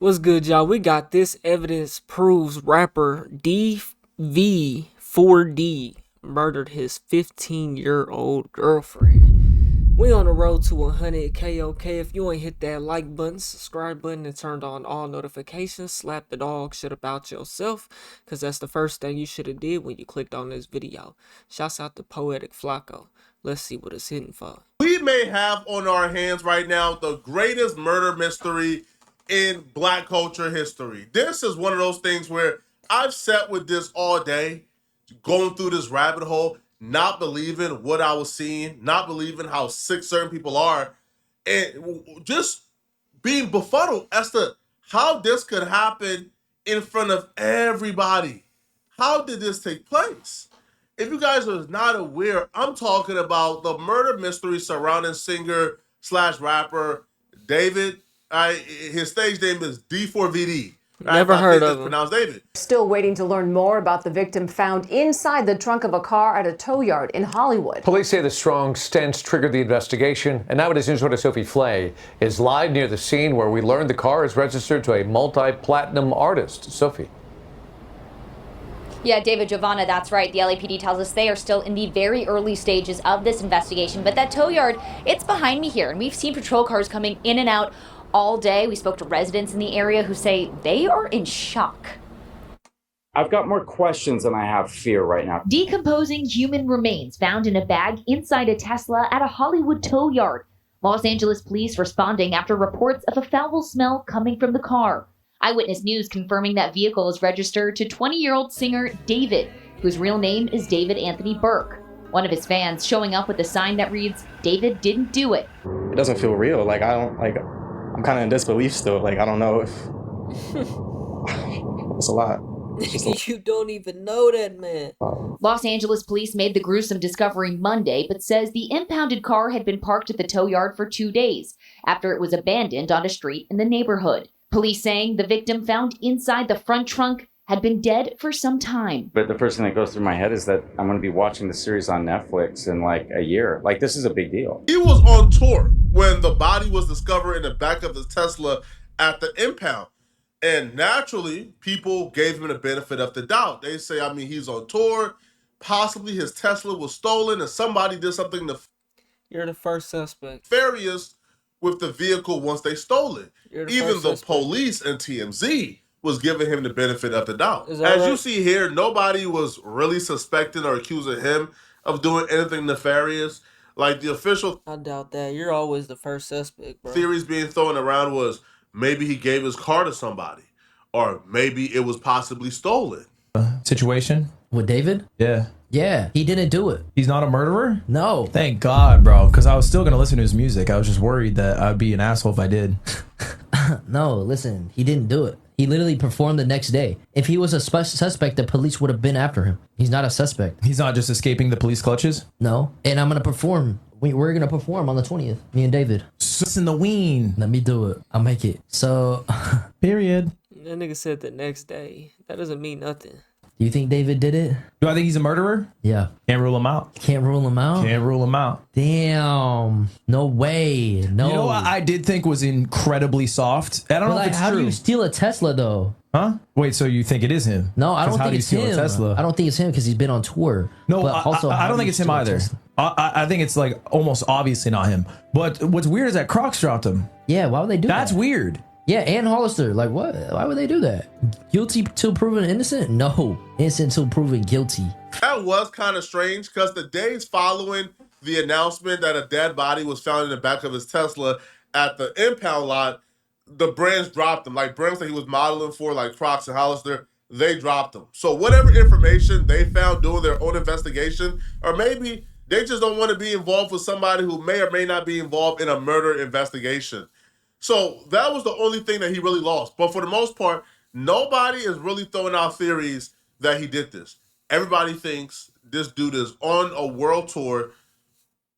What's good, y'all? We got this evidence proves rapper DV4D murdered his 15-year-old girlfriend. We on the road to 100K, okay? If you ain't hit that like button, subscribe button, and turned on all notifications, slap the dog shit about yourself, because that's the first thing you should have did when you clicked on this video. Shouts out to Poetic Flacco. Let's see what it's hitting for. We may have on our hands right now the greatest murder mystery in Black culture history. This is one of those things where I've sat with this all day, going through this rabbit hole, not believing what I was seeing, not believing how sick certain people are, and just being befuddled as to how this could happen in front of everybody. How did this take place? If you guys are not aware, I'm talking about the murder mystery surrounding singer slash rapper David. His stage name is D4VD. Never heard of him. Pronounced David. Still waiting to learn more about the victim found inside the trunk of a car at a tow yard in Hollywood. Police say the strong stench triggered the investigation, and Nowadays News reporter Sophie Flay is live near the scene where we learned the car is registered to a multi-platinum artist. Sophie. Yeah, David, Giovanna, that's right. The LAPD tells us they are still in the very early stages of this investigation. But that tow yard, it's behind me here. And we've seen patrol cars coming in and out all day. We spoke to residents in the area who say they are in shock. I've got more questions than I have fear right now. Decomposing human remains found in a bag inside a Tesla at a Hollywood tow yard. Los Angeles police responding after reports of a foul smell coming from the car. Eyewitness News confirming that vehicle is registered to 20-year-old singer David, whose real name is David Anthony Burke. One of his fans showing up with a sign that reads, "David didn't do it." It doesn't feel real. I'm kind of in disbelief still. I don't know if it's a lot. You don't even know that man. Los Angeles police made the gruesome discovery Monday, but says the impounded car had been parked at the tow yard for 2 days after it was abandoned on a street in the neighborhood. Police saying the victim found inside the front trunk had been dead for some time. But the first thing that goes through my head is that I'm going to be watching the series on Netflix in a year. This is a big deal. He was on tour when the body was discovered in the back of the Tesla at the impound. And naturally, people gave him the benefit of the doubt. They say, he's on tour. Possibly his Tesla was stolen and somebody did something You're the first suspect. nefarious with the vehicle once they stole it. Even the police and TMZ was giving him the benefit of the doubt. As you see here, nobody was really suspecting or accusing him of doing anything nefarious. The official I doubt that. You're always the first suspect, bro. theories being thrown around was maybe he gave his car to somebody, or maybe it was possibly stolen. Situation with David? Yeah, he didn't do it. He's not a murderer? No. Thank God, bro, because I was still gonna listen to his music. I was just worried that I'd be an asshole if I did. No, listen, he didn't do it. He literally performed the next day. If he was a suspect, the police would have been after him. He's not a suspect. He's not just escaping the police clutches? No. And I'm gonna perform. We're gonna perform on the 20th, me and David. In the ween. Let me do it. I'll make it. So period. That nigga said the next day. That doesn't mean nothing. Do you think David did it? Do I think he's a murderer? Yeah. Can't rule him out. Can't rule him out? Can't rule him out. Damn. No way. No. You know what I did think was incredibly soft? I don't know if it's how true. do you steal a Tesla though? Huh? Wait, so you think it is him? No, I don't think it's him. Tesla? I don't think it's him because he's been on tour. No, but also, I don't think it's him either. I think it's almost obviously not him. But what's weird is that Crocs dropped him. Yeah, why would they do that? That's weird. Yeah, and Hollister. What? Why would they do that? Guilty till proven innocent? No. Innocent till proven guilty. That was kind of strange because the days following the announcement that a dead body was found in the back of his Tesla at the impound lot, the brands dropped him. Brands that he was modeling for, like Crocs and Hollister, they dropped him. So whatever information they found doing their own investigation, or maybe they just don't want to be involved with somebody who may or may not be involved in a murder investigation. So that was the only thing that he really lost. But for the most part, nobody is really throwing out theories that he did this. Everybody thinks this dude is on a world tour.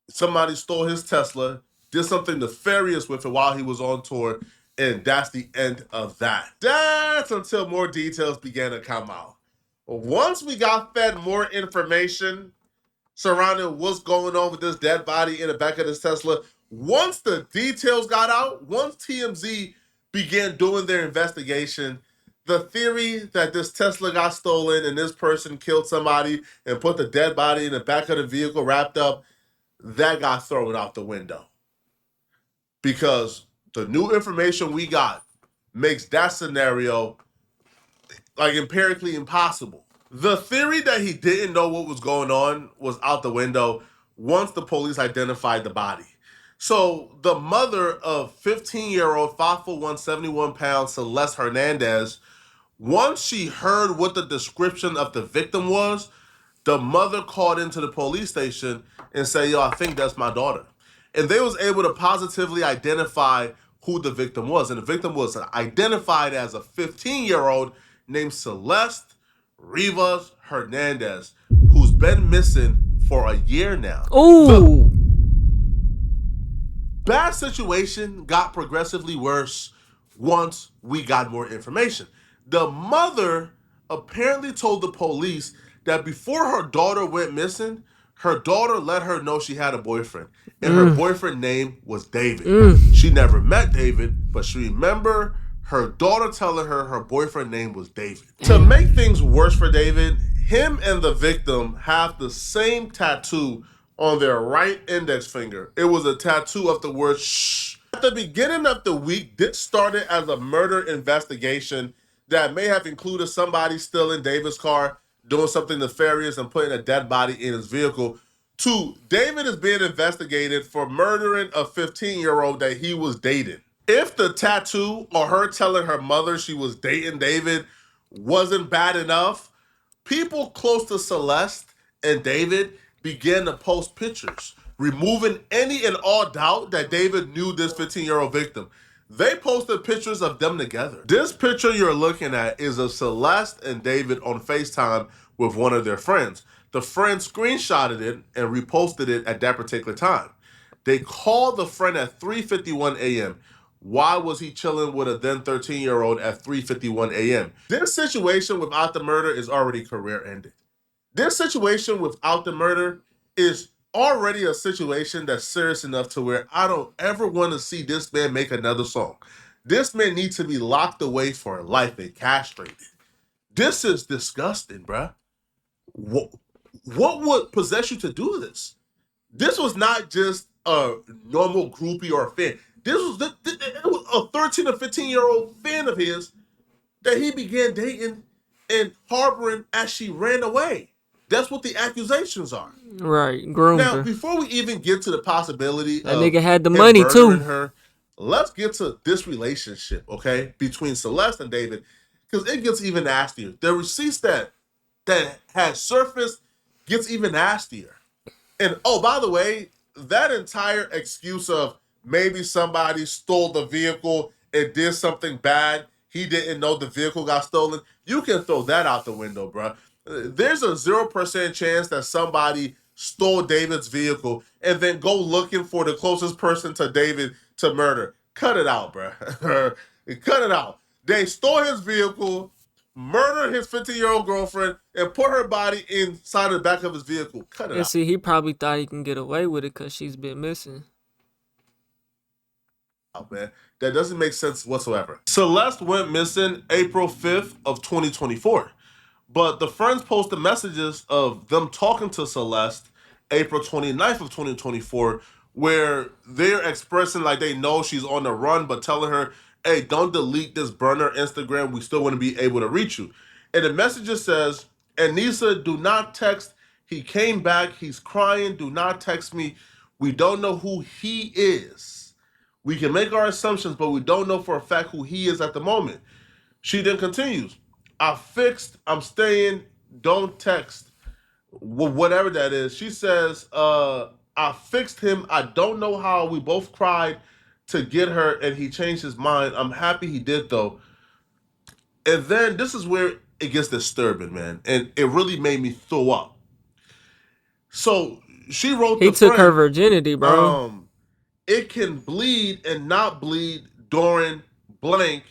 Somebody stole his Tesla, did something nefarious with it while he was on tour, and that's the end of that. That's until more details began to come out. Once we got fed more information surrounding what's going on with this dead body in the back of this Tesla, once the details got out, once TMZ began doing their investigation. The theory that this Tesla got stolen and this person killed somebody and put the dead body in the back of the vehicle wrapped up, that got thrown out the window. Because the new information we got makes that scenario like empirically impossible. The theory that he didn't know what was going on was out the window once the police identified the body. So the mother of 15-year-old 5'1", 171-pound Celeste Hernandez, once she heard what the description of the victim was, the mother called into the police station and said, yo, I think that's my daughter. And they was able to positively identify who the victim was. And the victim was identified as a 15-year-old named Celeste Rivas Hernandez, who's been missing for a year now. Ooh. Bad situation got progressively worse once we got more information. The mother apparently told the police that before her daughter went missing, her daughter let her know she had a boyfriend. And her boyfriend name was David. She never met David, but she remembered her daughter telling her her boyfriend name was David. To make things worse for David, him and the victim have the same tattoo on their right index finger. It was a tattoo of the word shh. At the beginning of the week, this started as a murder investigation that may have included somebody stealing David's car, doing something nefarious, and putting a dead body in his vehicle. To David is being investigated for murdering a 15-year-old that he was dating. If the tattoo or her telling her mother she was dating David wasn't bad enough, people close to Celeste and David began to post pictures, removing any and all doubt that David knew this 15-year-old victim. They posted pictures of them together. This picture you're looking at is of Celeste and David on FaceTime with one of their friends. The friend screenshotted it and reposted it at that particular time. They called the friend at 3:51 a.m. Why was he chilling with a then 13-year-old at 3:51 a.m.? This situation without the murder is already career ended. This situation without the murder is already a situation that's serious enough to where I don't ever want to see this man make another song. This man needs to be locked away for life and castrated. This is disgusting, bruh. What would possess you to do this? This was not just a normal groupie or a fan. This was a 13 or 15-year-old fan of his that he began dating and harboring as she ran away. That's what the accusations are. Right, groomed Now, her. before we even get to the possibility That of nigga had the him money too. murdering her, let's get to this relationship, okay, between Celeste and David, because it gets even nastier. The receipts that has surfaced gets even nastier. And oh, by the way, that entire excuse of maybe somebody stole the vehicle and did something bad, he didn't know the vehicle got stolen, you can throw that out the window, bro. There's a 0% chance that somebody stole David's vehicle and then go looking for the closest person to David to murder. Cut it out, bro. Cut it out. They stole his vehicle, murdered his 15-year-old girlfriend, and put her body inside the back of his vehicle. Cut it And out. see, he probably thought he can get away with it because she's been missing. Man, that doesn't make sense whatsoever. Celeste went missing April 5th of 2024. But the friends posted messages of them talking to Celeste April 29th of 2024, where they're expressing like they know she's on the run, but telling her, hey, don't delete this burner Instagram. We still want to be able to reach you. And the message says, Anissa, do not text. He came back. He's crying. Do not text me. We don't know who he is. We can make our assumptions, but we don't know for a fact who he is at the moment. She then continues, I fixed, I'm staying, don't text. Whatever that is. She says, I fixed him. I don't know how. We both cried to get her and he changed his mind. I'm happy he did though. And then this is where it gets disturbing, man. And it really made me throw up. So she wrote He the took her friend, virginity, bro. it can bleed and not bleed during blank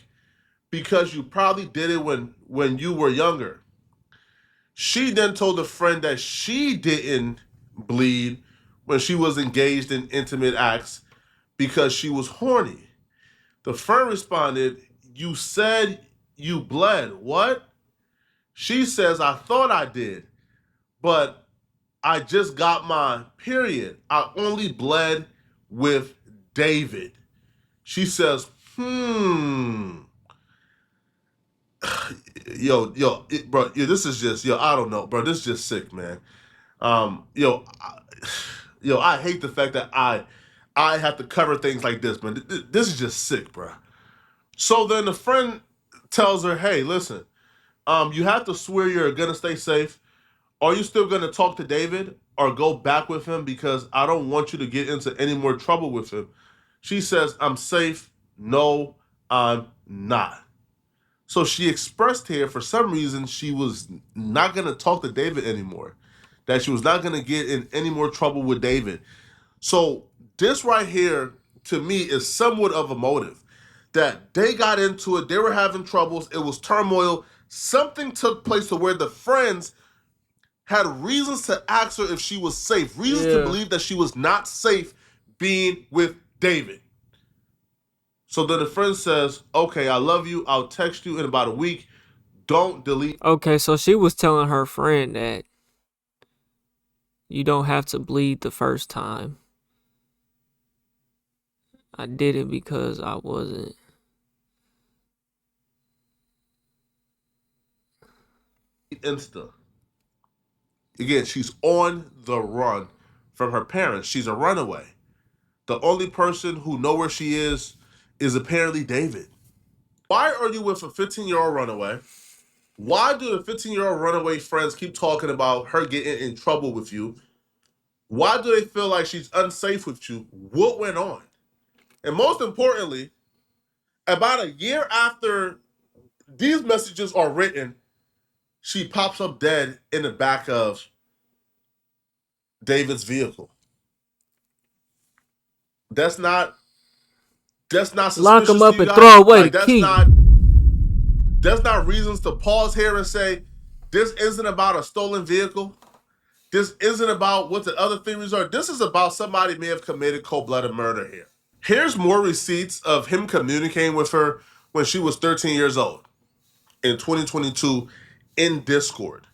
because you probably did it when you were younger. She then told a friend that she didn't bleed when she was engaged in intimate acts because she was horny. The friend responded, "You said you bled. What?" She says, "I thought I did, but I just got my period. I only bled with David." She says, bro, this is just, I don't know, bro. This is just sick, man. I hate the fact that I have to cover things like this, man. This is just sick, bro. So then the friend tells her, "Hey, listen, you have to swear you're gonna stay safe. Are you still gonna talk to David or go back with him? Because I don't want you to get into any more trouble with him." She says, "I'm safe." "No, I'm not." So she expressed here, for some reason, she was not gonna talk to David anymore. That she was not gonna get in any more trouble with David. So this right here, to me, is somewhat of a motive. That they got into it, they were having troubles, it was turmoil. Something took place to where the friends had reasons to ask her if she was safe, reasons to believe that she was not safe being with David. So then the friend says, "Okay, I love you. I'll text you in about a week. Don't delete." Okay, so she was telling her friend that you don't have to bleed the first time. I did it because I wasn't. Insta. Again, she's on the run from her parents. She's a runaway. The only person who know where she is apparently David. Why are you with a 15-year-old runaway? Why do the 15-year-old runaway friends keep talking about her getting in trouble with you? Why do they feel like she's unsafe with you? What went on? And most importantly, about a year after these messages are written, she pops up dead in the back of David's vehicle. That's not suspicious. Lock him up to you and guys? throw away Like, the key. That's not reasons to pause here and say, this isn't about a stolen vehicle. This isn't about what the other theories are. This is about somebody may have committed cold-blooded murder here. Here's more receipts of him communicating with her when she was 13 years old in 2022 in Discord.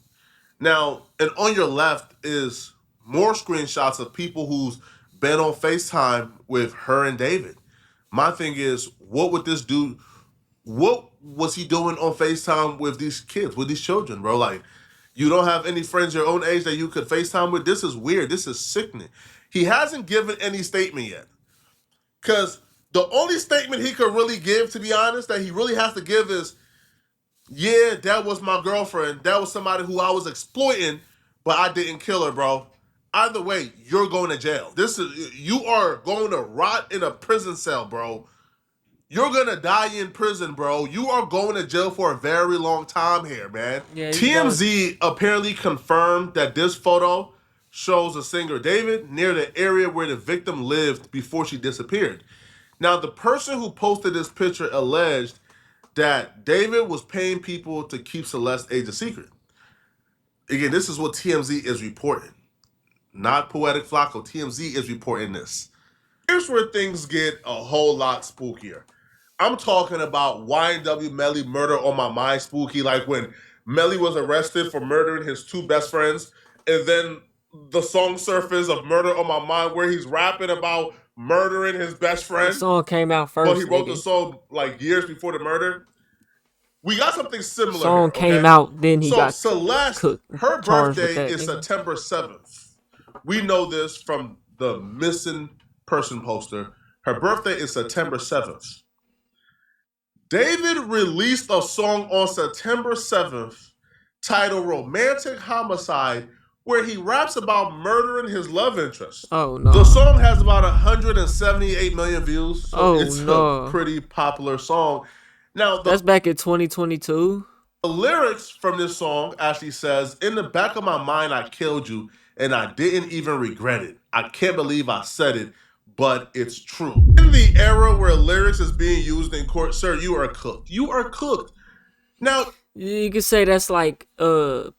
Now, and on your left is more screenshots of people who's been on FaceTime with her and David. My thing is, what would this do? What was he doing on FaceTime with these kids, with these children, bro? Like, you don't have any friends your own age that you could FaceTime with? This is weird. This is sickening. He hasn't given any statement yet. Because the only statement he could really give, to be honest, that he really has to give is, yeah, that was my girlfriend. That was somebody who I was exploiting, but I didn't kill her, bro. Either way, you're going to jail. You are going to rot in a prison cell, bro. You're going to die in prison, bro. You are going to jail for a very long time here, man. Yeah, TMZ apparently confirmed that this photo shows a singer David near the area where the victim lived before she disappeared. Now, the person who posted this picture alleged that David was paying people to keep Celeste's age a secret. Again, this is what TMZ is reporting. Not Poetic Flacco. TMZ is reporting this. Here's where things get a whole lot spookier. I'm talking about YNW Melly Murder on My Mind spooky, like when Melly was arrested for murdering his two best friends, and then the song surfaced of Murder on My Mind where he's rapping about murdering his best friend. The song came out first. But he wrote the song like years before the murder. We got something similar. The song here, came out, then he got Celeste, her birthday is September 7th. We know this from the missing person poster. Her birthday is September 7th. David released a song on September 7th titled Romantic Homicide, where he raps about murdering his love interest. Oh, no. The song has about 178 million views, so it's no. a pretty popular song. Now, that's back in 2022. The lyrics from this song actually says, "In the back of my mind, I killed you, and I didn't even regret it. I can't believe I said it, but it's true." In the era where lyrics is being used in court, sir, you are cooked. You are cooked. Now, you could say that's like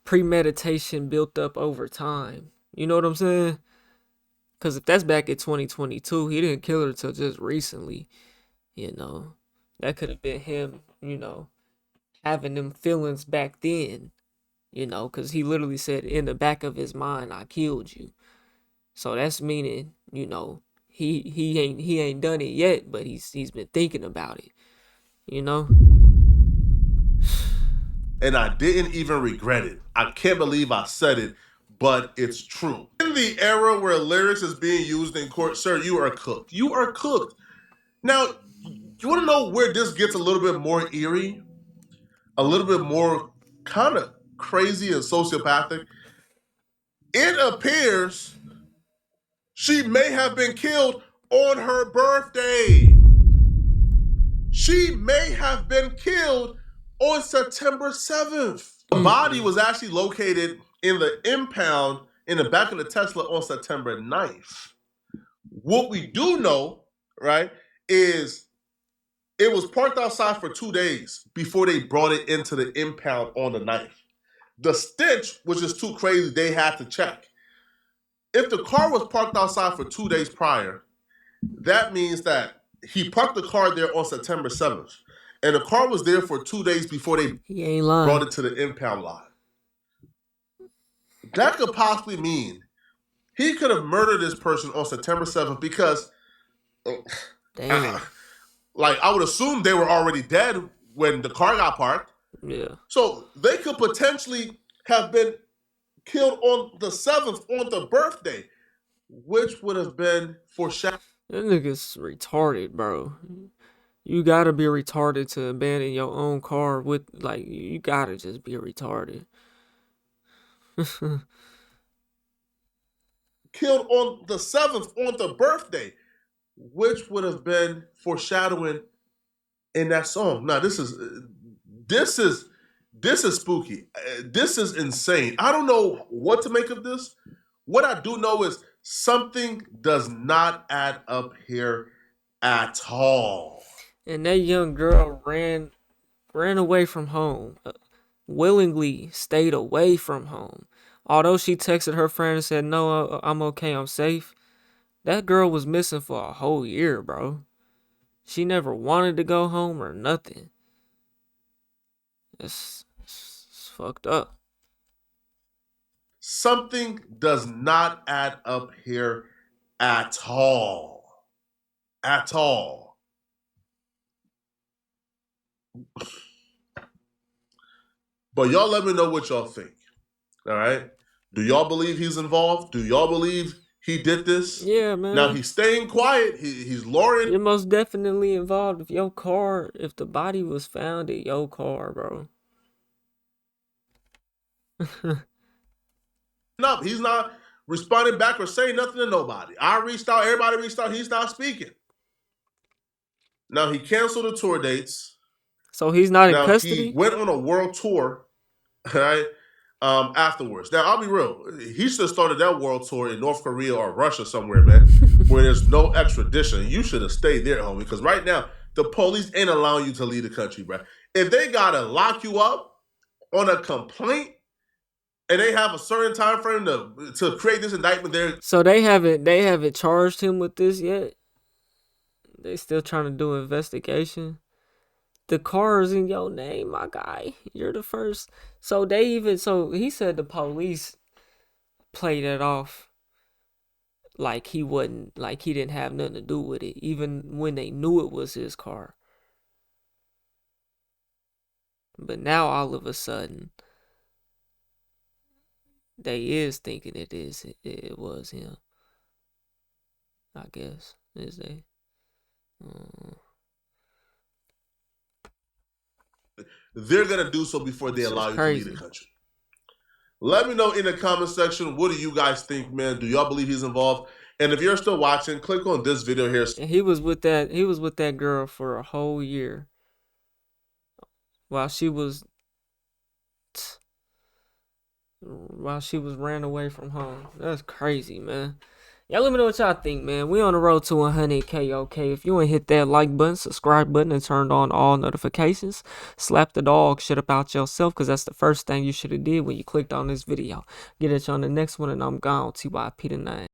premeditation built up over time. You know what I'm saying? Because if that's back in 2022, he didn't kill her till just recently, you know. That could have been him, you know, having them feelings back then, you know, because he literally said in the back of his mind, I killed you. So that's meaning, you know, he ain't done it yet, but he's been thinking about it, you know. And I didn't even regret it. I can't believe I said it, but it's true. In the era where lyrics is being used in court, sir, you are cooked. You are cooked. Now, you want to know where this gets a little bit more eerie? A little bit more kind of crazy and sociopathic? It appears she may have been killed on her birthday. She may have been killed on September 7th. The body was actually located in the impound in the back of the Tesla on September 9th. What we do know, right, is it was parked outside for 2 days before they brought it into the impound on the 9th. The stench was just too crazy, they had to check. If the car was parked outside for 2 days prior, that means that he parked the car there on September 7th. And the car was there for 2 days before they brought it to the impound lot. That could possibly mean he could have murdered this person on September 7th because, Damn. I would assume they were already dead when the car got parked. Yeah. So they could potentially have been killed on the 7th, on the birthday, which would have been foreshadowed. That nigga's retarded, bro. You gotta be retarded to abandon your own car with, like, you gotta just be retarded. Killed on the 7th, on the birthday, which would have been foreshadowing in that song. Now, this is spooky. This is insane. I don't know what to make of this. What I do know is something does not add up here at all. And that young girl ran away from home, willingly stayed away from home. Although she texted her friend and said, no, I'm okay, I'm safe. That girl was missing for a whole year, bro. She never wanted to go home or nothing. It's fucked up. Something does not add up here at all. At all. But y'all let me know what y'all think. All right? Do y'all believe he's involved? Do y'all believe he did this? Yeah, man. Now, he's staying quiet. He's luring. You're most definitely involved. If the body was found in your car, bro. No, he's not responding back or saying nothing to nobody. I reached out. Everybody reached out. He's not speaking. Now, he canceled the tour dates. So he's not in custody? He went on a world tour, right? Afterwards. Now, I'll be real. He should have started that world tour in North Korea or Russia somewhere, man, where there's no extradition. You should have stayed there, homie, because right now, the police ain't allowing you to leave the country, bro. If they got to lock you up on a complaint and they have a certain time frame to create this indictment there. So they haven't charged him with this yet? They still trying to do an investigation? The car is in your name, my guy. You're the first. So he said the police played it off like he didn't have nothing to do with it, even when they knew it was his car. But now all of a sudden, they is thinking it was him. I guess. Is they? They're going to do so before they allow you to leave the country. Let me know in the comment section, what do you guys think, man? Do y'all believe he's involved? And if you're still watching, click on this video here. And he was with that girl for a whole year. While she was ran away from home. That's crazy, man. Y'all let me know what y'all think, man. We on the road to 100K, okay? If you ain't hit that like button, subscribe button, and turned on all notifications, slap the dog shit about yourself, because that's the first thing you should have did when you clicked on this video. Get at you on the next one, and I'm gone. TYP tonight.